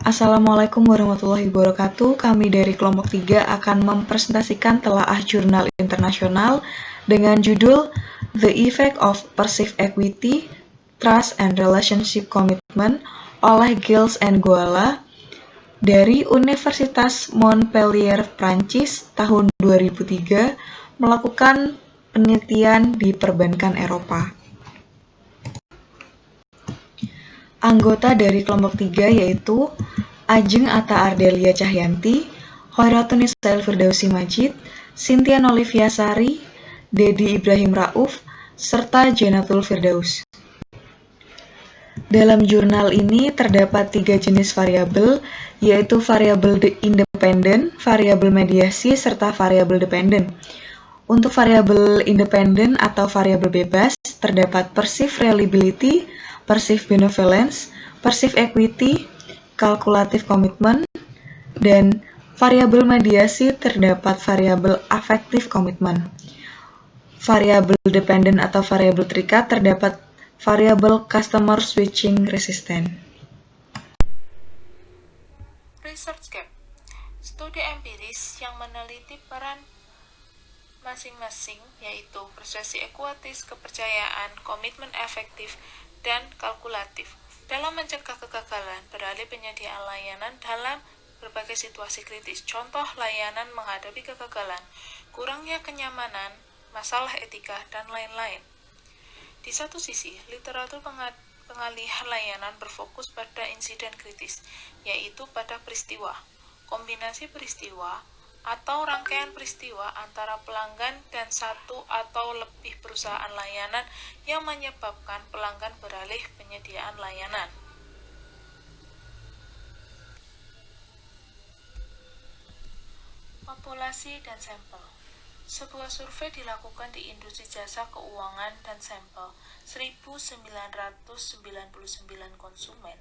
Assalamualaikum warahmatullahi wabarakatuh. Kami dari kelompok 3 akan mempresentasikan telaah jurnal internasional dengan judul The Effect of Perceived Equity, Trust and Relationship Commitment oleh Gilles and Goala dari Universitas Montpellier, Prancis tahun 2003 melakukan penelitian di perbankan Eropa. Anggota dari kelompok 3 yaitu Ajeng Atta Ardelia Cahyanti, Hoiratunissail Firdausi Majid, Sintian Olivia Sari, Dedi Ibrahim Rauf, serta Jenatul Firdaus. Dalam jurnal ini terdapat 3 jenis variabel, yaitu variabel independen, variabel mediasi, serta variabel dependen. Untuk variabel independen atau variabel bebas, terdapat perceived reliability, perceived benevolence, perceived equity, calculative commitment, dan variabel mediasi terdapat variabel affective commitment. Variabel dependen atau variabel terikat terdapat variabel customer switching resistant. Research Gap, studi empiris yang meneliti peran masing-masing, yaitu persuasi ekuatis, kepercayaan, komitmen efektif, dan kalkulatif, dalam mencegah kegagalan beralih penyediaan layanan dalam berbagai situasi kritis. Contoh layanan menghadapi kegagalan, kurangnya kenyamanan, masalah etika, dan lain-lain. Di satu sisi, literatur pengalihan layanan berfokus pada insiden kritis, yaitu pada peristiwa, kombinasi peristiwa, atau rangkaian peristiwa antara pelanggan dan satu atau lebih perusahaan layanan yang menyebabkan pelanggan beralih penyediaan layanan. Populasi dan sampel. Sebuah survei dilakukan di industri jasa keuangan dan sampel 1.999 konsumen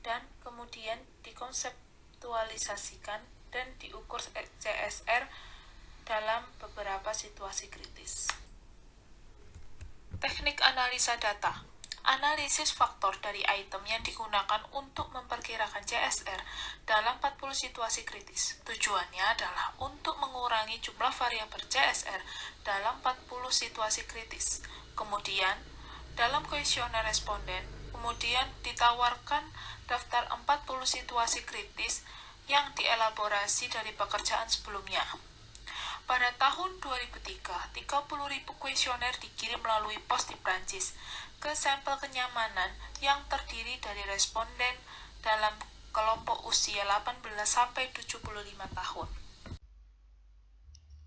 dan kemudian dikonseptualisasikan dan diukur CSR dalam beberapa situasi kritis. Teknik analisa data. Analisis faktor dari item yang digunakan untuk memperkirakan CSR dalam 40 situasi kritis. Tujuannya adalah untuk mengurangi jumlah variabel CSR dalam 40 situasi kritis. Kemudian, dalam kuesioner responden, kemudian ditawarkan daftar 40 situasi kritis yang dielaborasi dari pekerjaan sebelumnya. Pada tahun 2003, 30.000 kuesioner dikirim melalui pos di Prancis ke sampel kenyamanan yang terdiri dari responden dalam kelompok usia 18-75 tahun.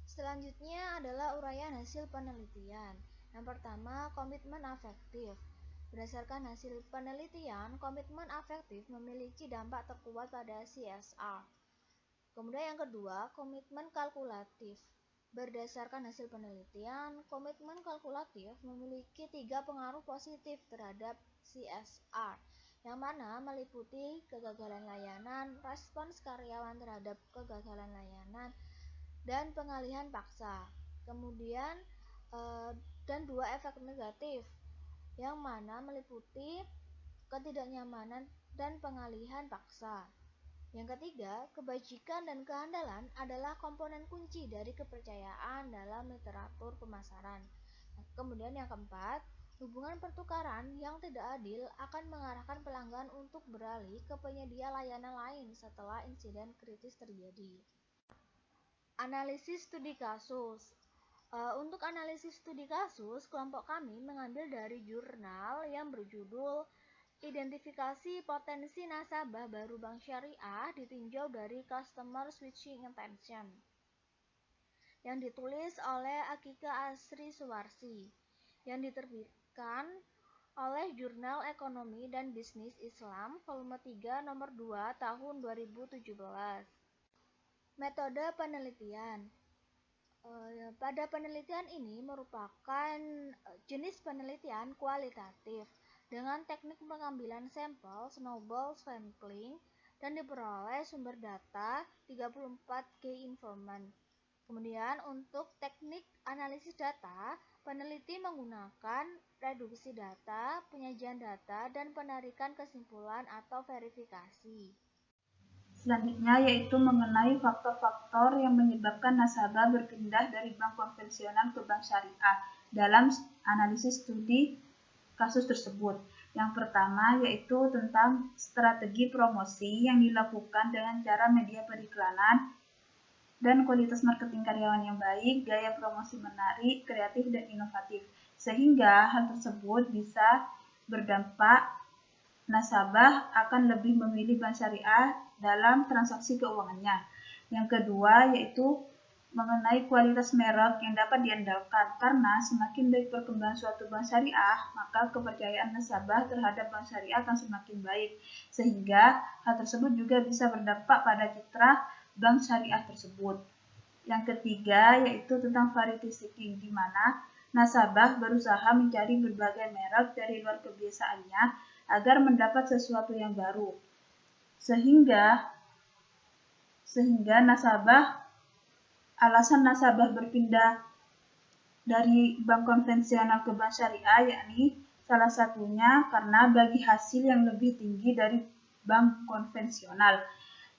Selanjutnya adalah uraian hasil penelitian. Yang pertama, komitmen afektif. Berdasarkan hasil penelitian, komitmen afektif memiliki dampak terkuat pada CSR. Kemudian yang kedua, komitmen kalkulatif. Berdasarkan hasil penelitian, komitmen kalkulatif memiliki 3 pengaruh positif terhadap CSR, yang mana meliputi kegagalan layanan, respons karyawan terhadap kegagalan layanan, dan pengalihan paksa. Kemudian dan 2 efek negatif, yang mana meliputi ketidaknyamanan dan pengalihan paksa. Yang ketiga, kebajikan dan kehandalan adalah komponen kunci dari kepercayaan dalam literatur pemasaran. Kemudian yang keempat, hubungan pertukaran yang tidak adil akan mengarahkan pelanggan untuk beralih ke penyedia layanan lain setelah insiden kritis terjadi. Analisis studi kasus. Untuk analisis studi kasus, kelompok kami mengambil dari jurnal yang berjudul Identifikasi Potensi Nasabah Baru Bank Syariah ditinjau dari Customer Switching Intention, yang ditulis oleh Akika Asri Suwarsi, yang diterbitkan oleh Jurnal Ekonomi dan Bisnis Islam volume 3 nomor 2 tahun 2017. Metode penelitian. Pada penelitian ini merupakan jenis penelitian kualitatif dengan teknik pengambilan sampel snowball sampling dan diperoleh sumber data 34 key informant. Kemudian untuk teknik analisis data Peneliti menggunakan reduksi data, penyajian data, dan penarikan kesimpulan atau verifikasi. Selanjutnya yaitu mengenai faktor-faktor yang menyebabkan nasabah berpindah dari bank konvensional ke bank syariah dalam analisis studi kasus tersebut. Yang pertama yaitu tentang strategi promosi yang dilakukan dengan cara media periklanan dan kualitas marketing karyawan yang baik, gaya promosi menarik, kreatif, dan inovatif. Sehingga hal tersebut bisa berdampak nasabah akan lebih memilih bank syariah dalam transaksi keuangannya. Yang kedua yaitu mengenai kualitas merek yang dapat diandalkan, karena semakin baik perkembangan suatu bank syariah, maka kepercayaan nasabah terhadap bank syariah akan semakin baik, sehingga hal tersebut juga bisa berdampak pada citra bank syariah tersebut. Yang ketiga yaitu tentang variety seeking, di mana nasabah berusaha mencari berbagai merek dari luar kebiasaannya agar mendapat sesuatu yang baru, sehingga alasan nasabah berpindah dari bank konvensional ke bank syariah yakni salah satunya karena bagi hasil yang lebih tinggi dari bank konvensional.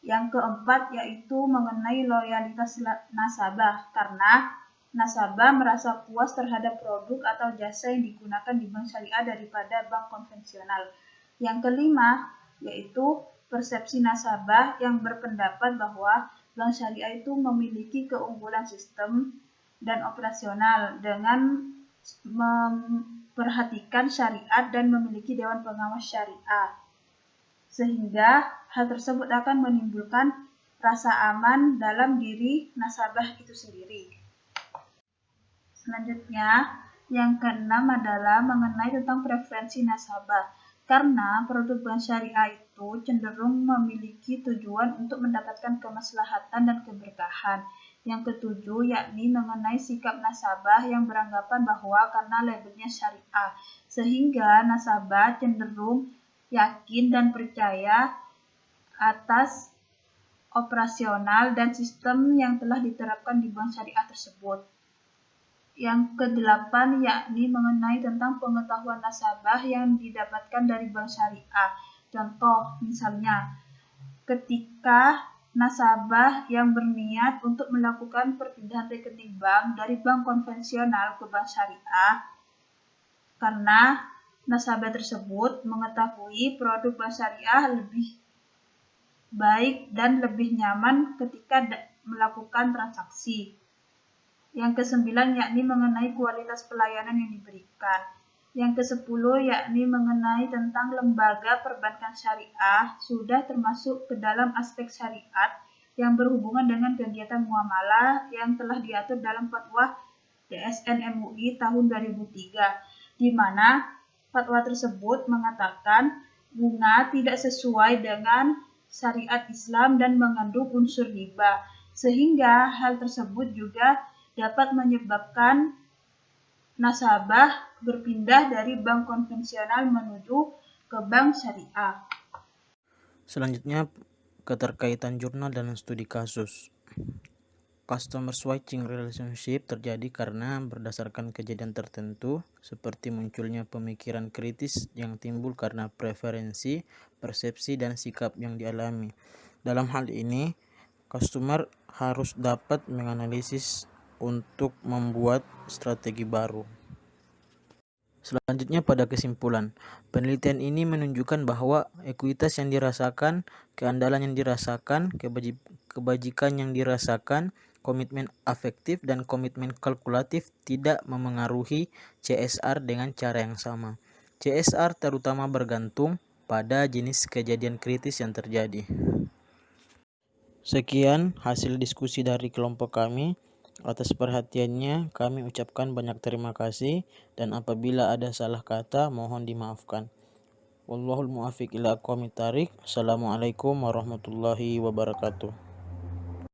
Yang keempat yaitu mengenai loyalitas nasabah, karena nasabah merasa puas terhadap produk atau jasa yang digunakan di bank syariah daripada bank konvensional. Yang kelima yaitu persepsi nasabah yang berpendapat bahwa bank syariah itu memiliki keunggulan sistem dan operasional dengan memperhatikan syariat dan memiliki dewan pengawas syariah, sehingga hal tersebut akan menimbulkan rasa aman dalam diri nasabah itu sendiri. Selanjutnya, yang keenam adalah mengenai tentang preferensi nasabah, karena produk bank syariah itu cenderung memiliki tujuan untuk mendapatkan kemaslahatan dan keberkahan. Yang ketujuh yakni mengenai sikap nasabah yang beranggapan bahwa karena labelnya syariah, sehingga nasabah cenderung yakin dan percaya atas operasional dan sistem yang telah diterapkan di bank syariah tersebut. Yang kedelapan yakni mengenai tentang pengetahuan nasabah yang didapatkan dari bank syariah. Contoh misalnya, ketika nasabah yang berniat untuk melakukan perpindahan rekening bank dari bank konvensional ke bank syariah, karena nasabah tersebut mengetahui produk bank syariah lebih baik dan lebih nyaman ketika melakukan transaksi. Yang kesembilan yakni mengenai kualitas pelayanan yang diberikan. Yang kesepuluh yakni mengenai tentang lembaga perbankan syariah sudah termasuk ke dalam aspek syariat yang berhubungan dengan kegiatan muamalah yang telah diatur dalam Fatwa DSN MUI tahun 2003, di mana fatwa tersebut mengatakan bunga tidak sesuai dengan syariat Islam dan mengandung unsur riba, sehingga hal tersebut juga dapat menyebabkan nasabah berpindah dari bank konvensional menuju ke bank syariah. Selanjutnya, keterkaitan jurnal dan studi kasus. Customer switching relationship terjadi karena berdasarkan kejadian tertentu, seperti munculnya pemikiran kritis yang timbul karena preferensi, persepsi, dan sikap yang dialami. Dalam hal ini, customer harus dapat menganalisis untuk membuat strategi baru. Selanjutnya pada kesimpulan, penelitian ini menunjukkan bahwa ekuitas yang dirasakan, keandalan yang dirasakan, kebajikan yang dirasakan, komitmen afektif, dan komitmen kalkulatif tidak memengaruhi CSR dengan cara yang sama. CSR terutama bergantung pada jenis kejadian kritis yang terjadi. Sekian hasil diskusi dari kelompok kami. Atas perhatiannya kami ucapkan banyak terima kasih, dan apabila ada salah kata mohon dimaafkan. Wallahul muwaffiq ila aqwamit thariq. Assalamualaikum warahmatullahi wabarakatuh.